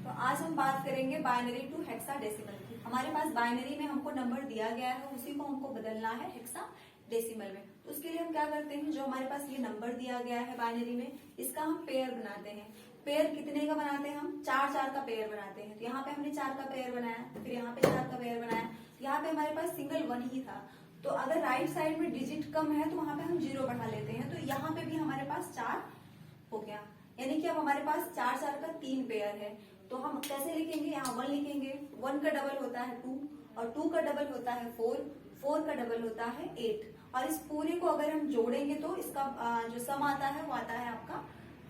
तो आज हम बात करेंगे बाइनरी टू हेक्साडेसिमल की। हमारे पास बाइनरी में हमको नंबर दिया गया है, उसी को हमको बदलना है हेक्साडेसिमल में। तो उसके लिए हम क्या करते हैं, जो हमारे पास ये नंबर दिया गया है बाइनरी में, इसका हम पेयर बनाते हैं। पेयर कितने का बनाते हैं हम? 4 का पेयर बनाते हैं। तो यहाँ पे हमने 4 का पेयर बनाया, फिर यहाँ पे 4 का पेयर बनाया। यहाँ पे हमारे पास सिंगल 1 ही था, तो अगर राइट साइड में डिजिट कम है तो वहां पे हम 0 बढ़ा लेते हैं। तो यहाँ पे भी हमारे पास 4 हो गया, यानी कि अब हमारे पास 4 का 3 पेयर है। तो हम कैसे लिखेंगे? यहाँ 1 लिखेंगे, 1 का डबल होता है 2, और 2 का डबल होता है 4, 4 का डबल होता है 8। और इस पूरे को अगर हम जोड़ेंगे तो इसका जो सम आता है वो आता है आपका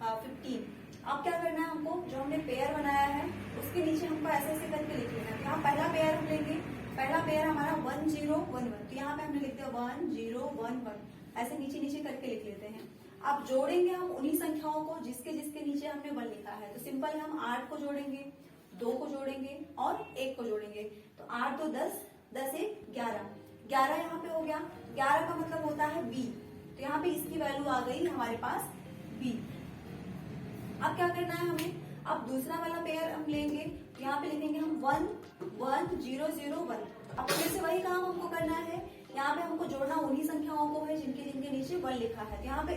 15। अब क्या करना है हमको, जो हमने पेयर बनाया है उसके नीचे हमको ऐसे ऐसे करके लिख लेना है। यहाँ पहला पेयर हम लेंगे, पहला पेयर हमारा 1 0 1 1, तो यहाँ पे हमने लिख दिया 1 0 1 1, ऐसे नीचे नीचे करके लिख लेते हैं। अब जोड़ेंगे हम उन्हीं संख्याओं को जिसके जिसके नीचे हमने 1 लिखा है। तो सिंपल हम 8 को जोड़ेंगे, 2 को जोड़ेंगे और 1 को जोड़ेंगे। तो 8 2 10, 10 1 11, 11 यहाँ पे हो गया। 11 का मतलब होता है B, तो यहाँ पे इसकी वैल्यू आ गई हमारे पास B। अब क्या करना है हमें, अब दूसरा वाला पेयर हम लेंगे, यहाँ पे लिखेंगे हम 1 1 0 0 1। अब फिर से वही काम हमको करना है, यहाँ पे हमको जोड़ना उन्हीं संख्याओं को है जिनके जिनके नीचे 1 लिखा है। तो यहाँ पे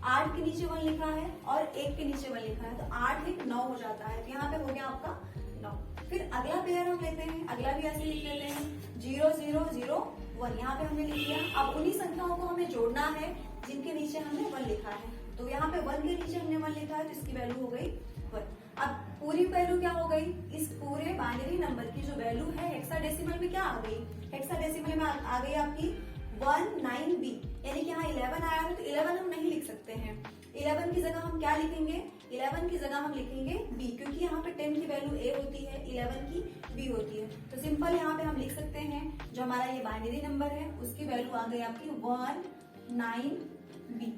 8 के नीचे 1 लिखा है और 1 के नीचे 1 लिखा है, तो 8 1 9 हो जाता है। तो यहाँ पे हो गया आपका 9। फिर अगला पेयर हम लेते हैं, अगला भी ऐसे लिख लेते हैं 0 0 0 1, यहाँ पे हमने लिख लिया। अब उन्हीं संख्याओं को हमें जोड़ना है जिनके नीचे हमने 1 लिखा है। तो यहाँ पे 1 के नीचे हमने 1 लिखा है, तो इसकी वैल्यू हो गई 1। अब पूरी वैल्यू क्या हो गई, इस पूरे बाइनरी नंबर की जो वैल्यू है हेक्साडेसिमल में क्या आ गई, हेक्साडेसिमल में आ गई आपकी 19B, यानी कि यहाँ 11 आया है। तो 11 हम नहीं लिख सकते हैं, 11 की जगह हम क्या लिखेंगे, 11 की जगह हम लिखेंगे B, क्योंकि यहाँ पे 10 की वैल्यू A होती है, 11 की B होती है। तो सिंपल यहाँ पे हम लिख सकते हैं जो हमारा ये बाइनरी नंबर है उसकी वैल्यू आ गई आपकी 19B।